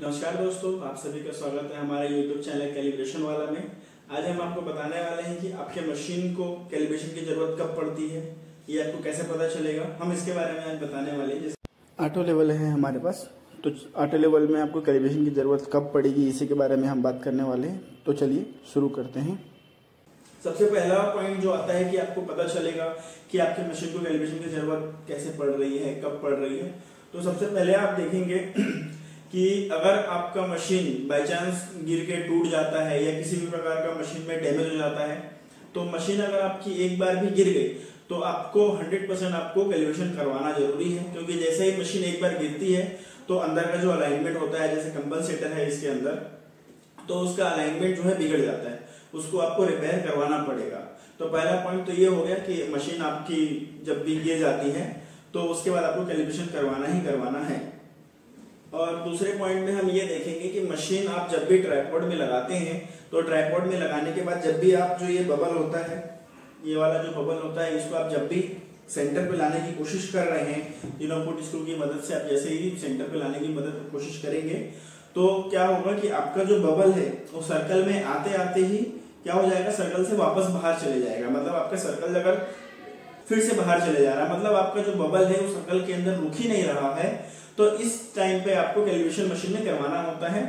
नमस्कार दोस्तों, आप सभी का स्वागत है हमारे YouTube चैनल कैलिब्रेशन वाला में। आज हम आपको बताने वाले हैं कि आपके मशीन को कैलिब्रेशन की जरूरत कब पड़ती है, ये आपको कैसे पता चलेगा। हम इसके बारे में आज बताने वाले हैं। जैसे ऑटो लेवल है हमारे पास, तो ऑटो लेवल में आपको कैलिब्रेशन की जरूरत कब पड़ेगी, इसी के बारे में हम बात करने वाले हैं। तो चलिए शुरू करते हैं। सबसे पहला पॉइंट जो आता है कि आपको पता चलेगा कि आपकी मशीन को कैलिब्रेशन की जरूरत कैसे पड़ रही है, कब पड़ रही है। तो सबसे पहले आप देखेंगे कि अगर आपका मशीन बाय चांस गिर के टूट जाता है या किसी भी प्रकार का मशीन में डैमेज हो जाता है, तो मशीन अगर आपकी एक बार भी गिर गई तो आपको 100% आपको कैलिब्रेशन करवाना जरूरी है। क्योंकि जैसे ही मशीन एक बार गिरती है तो अंदर का जो अलाइनमेंट होता है, जैसे कंपनसेटर है इसके अंदर, तो उसका अलाइनमेंट जो है बिगड़ जाता है, उसको आपको रिपेयर करवाना पड़ेगा। तो पहला पॉइंट तो ये हो गया कि मशीन आपकी जब भी गिर जाती है तो उसके बाद आपको कैलिब्रेशन करवाना ही करवाना है। और दूसरे पॉइंट में हम ये देखेंगे कि मशीन आप जब भी ट्राइपॉड में लगाते हैं तो ट्राइपॉड में लगाने के बाद जब भी आप जो ये बबल होता है, ये वाला जो बबल होता है, इसको आप जब भी सेंटर पे लाने की कोशिश कर रहे हैं, तीनों फुट स्क्रू की मदद से आप जैसे ही सेंटर पे लाने की मदद कोशिश करेंगे तो क्या होगा कि आपका जो बबल है वो सर्कल में आते आते ही क्या हो जाएगा, सर्कल से वापस बाहर चले जाएगा। मतलब आपका सर्कल अगर फिर से बाहर चले जा रहा है, मतलब आपका जो बबल है वो सर्कल के अंदर रुक ही नहीं रहा है। तो इस टाइम पे आपको कैलिब्रेशन मशीन में करवाना होता है।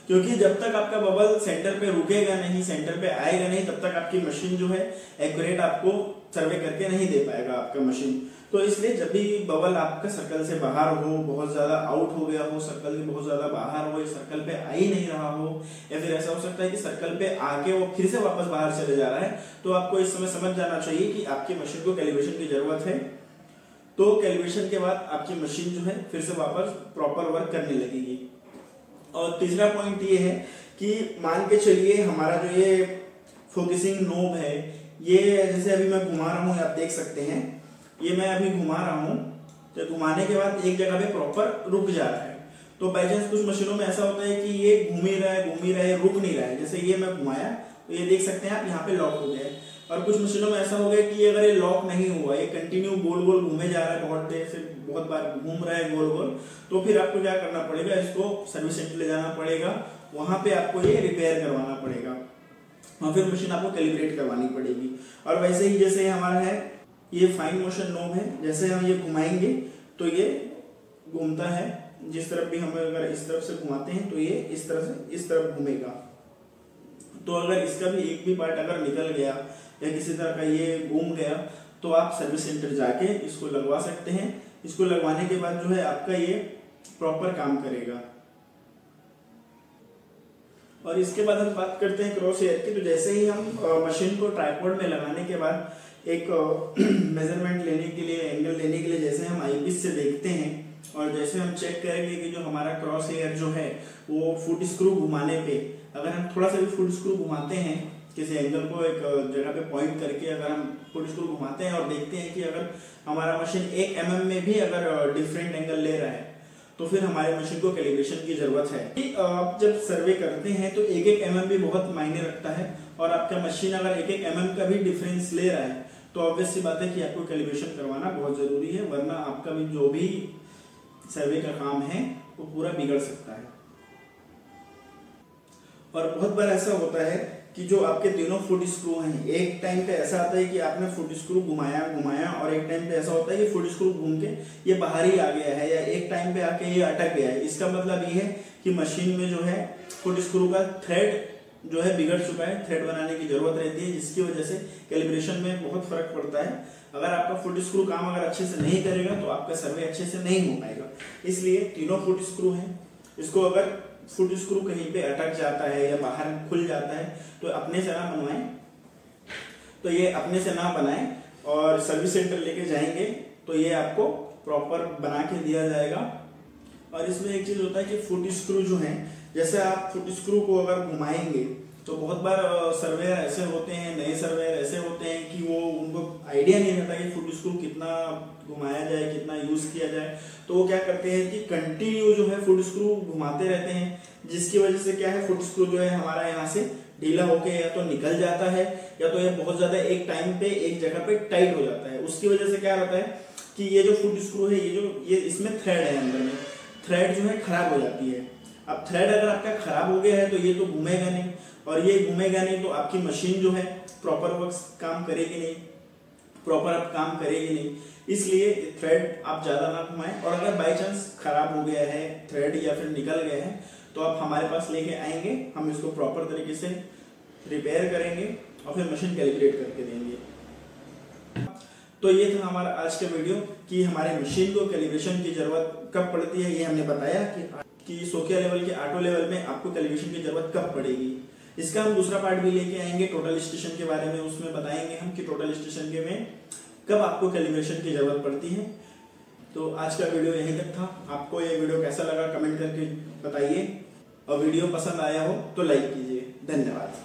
क्योंकि जब तक आपका बबल सेंटर पे रुकेगा नहीं, सेंटर पे आएगा नहीं, तब तक आपकी मशीन जो है एक्यूरेट आपको सर्वे करके नहीं दे पाएगा आपका मशीन। तो इसलिए जब भी बबल आपका सर्कल से बाहर हो, बहुत ज्यादा आउट हो गया हो, सर्कल से बहुत ज्यादा बाहर हो, सर्कल पे आ ही नहीं रहा हो, या फिर ऐसा हो सकता है कि सर्कल पे आके वो फिर से वापस बाहर चले जा रहा है, तो आपको इस समय समझ जाना चाहिए कि आपकी मशीन को कैलिब्रेशन की जरूरत है। तो कैलिब्रेशन के बाद आपकी मशीन जो है फिर से वापस प्रॉपर वर्क करने लगेगी। और तीसरा पॉइंट ये है कि मान के चलिए हमारा जो ये फोकसिंग नोब है, ये जैसे अभी मैं घुमा रहा हूँ, आप देख सकते हैं, ये मैं अभी घुमा रहा हूँ, तो घुमाने के बाद एक जगह पे प्रॉपर रुक जा रहा है। तो बाई चांस कुछ मशीनों में ऐसा होता है कि ये घूम ही रहा है, रुक नहीं रहा है। जैसे ये मैं घुमाया तो ये देख सकते हैं आप, यहाँ पे लॉक हो गया है। और कुछ मशीनों में ऐसा हो गया कि अगर ये लॉक नहीं हुआ, ये कंटिन्यू गोल गोल घूमे जा रहा है, बहुत देर से बहुत बार घूम रहा है गोल गोल, तो फिर आपको क्या करना पड़ेगा, इसको सर्विस सेंटर ले जाना पड़ेगा, वहां पे आपको ये रिपेयर करवाना पड़ेगा और फिर मशीन आपको कैलिब्रेट करवानी पड़ेगी। और वैसे ही जैसे हमारा है ये फाइन मोशन नोब है, जैसे हम ये घुमाएंगे तो ये घूमता है, जिस तरफ भी हम अगर इस तरफ से घुमाते हैं तो ये इस तरह से इस तरफ घूमेगा। तो अगर इसका भी एक भी पार्ट अगर निकल गया या किसी तरह का ये घूम गया तो आप सर्विस सेंटर जाके इसको लगवा सकते हैं। इसको लगवाने के बाद जो है आपका ये प्रॉपर काम करेगा। और इसके बाद हम बात करते हैं क्रॉस हेयर की। तो जैसे ही हम मशीन को ट्राइपॉड में लगाने के बाद एक मेजरमेंट लेने के लिए, एंगल लेने के लिए जैसे हम आईपीस से देखते हैं और जैसे हम चेक करेंगे कि जो हमारा क्रॉस हेयर जो है वो फुट स्क्रू घुमाने पे, अगर हम थोड़ा सा भी फुट स्क्रू घुमाते हैं, किसी एंगल को एक जगह पे पॉइंट करके अगर हम फुट स्क्रू घुमाते हैं और देखते हैं कि अगर हमारा मशीन 1 mm में भी अगर डिफरेंट एंगल ले रहा है तो फिर हमारे मशीन को कैलिब्रेशन की जरूरत है। आप जब सर्वे करते हैं तो 1 mm भी बहुत मायने रखता है। और आपका मशीन अगर 1 mm का भी डिफरेंस ले रहा है तो ऑब्वियस सी बात है कि आपको कैलिब्रेशन करवाना बहुत जरूरी है, वरना आपका भी जो भी सर्वे का काम है वो पूरा बिगड़ सकता है। और बहुत बार ऐसा होता है कि जो आपके तीनों फुट स्क्रू हैं, एक टाइम पे ऐसा आता है कि आपने फुट स्क्रू घुमाया और एक टाइम पे ऐसा होता है कि फुट स्क्रू घूम के ये बाहर ही आ गया है, या एक टाइम पे आके ये अटक गया है। इसका मतलब ये है कि मशीन में जो है फुट स्क्रू का थ्रेड जो है बिगड़ चुका है, थ्रेड बनाने की जरूरत रहती है, जिसकी वजह से कैलिब्रेशन में बहुत फर्क पड़ता है। अगर आपका फुट स्क्रू काम अगर अच्छे से नहीं करेगा तो आपका सर्वे अच्छे से नहीं हो पाएगा। इसलिए तीनों फुट स्क्रू हैं, इसको अगर फुट स्क्रू कहीं पे अटक जाता है या बाहर खुल जाता है तो अपने से ना बनवाएं, तो ये अपने से ना बनाएं और सर्विस सेंटर लेके जाएंगे तो ये आपको प्रॉपर बना के दिया जाएगा। और इसमें एक चीज होता है कि फुट स्क्रू जो है, जैसे आप फुट स्क्रू को अगर घुमाएंगे तो बहुत बार सर्वेयर ऐसे होते हैं, नए सर्वेयर ऐसे होते हैं कि वो उनको आइडिया नहीं रहता कि फुट स्क्रू कितना घुमाया जाए, कितना यूज किया जाए। तो वो क्या करते हैं कि कंटिन्यू जो है फुट स्क्रू घुमाते रहते हैं, जिसकी वजह से क्या है, फुट स्क्रू जो है हमारा यहाँ से ढीला होके या तो निकल जाता है या तो ये बहुत ज्यादा एक टाइम पे एक जगह पे टाइट हो जाता है। उसकी वजह से क्या होता है कि ये जो फुट स्क्रू है, ये इसमें थ्रेड है, अंदर में थ्रेड जो है खराब हो जाती है। अब थ्रेड अगर आपका खराब हो गया है तो ये तो घूमेगा नहीं, और ये घूमेगा नहीं तो आपकी मशीन जो है प्रॉपर वर्क काम करेगी नहीं, प्रॉपर आप काम करेगी नहीं। इसलिए थ्रेड आप ज्यादा ना घुमाएं, और अगर बाई चांस खराब हो गया है थ्रेड या फिर निकल गया है तो आप हमारे पास लेके आएंगे, हम इसको प्रॉपर तरीके से रिपेयर करेंगे और फिर मशीन कैलिब्रेट करके देंगे। तो ये था हमारा आज का वीडियो कि हमारे मशीन को कैलिब्रेशन की जरूरत कब पड़ती है। ये हमने बताया कि सोकिया लेवल के ऑटो लेवल में आपको कैलिब्रेशन की जरूरत कब पड़ेगी। इसका हम दूसरा पार्ट भी लेके आएंगे टोटल स्टेशन के बारे में, उसमें बताएंगे हम कि टोटल स्टेशन के में कब आपको कैलिब्रेशन की जरूरत पड़ती है। तो आज का वीडियो यहीं तक था। आपको ये वीडियो कैसा लगा कमेंट करके बताइए, और वीडियो पसंद आया हो तो लाइक कीजिए। धन्यवाद।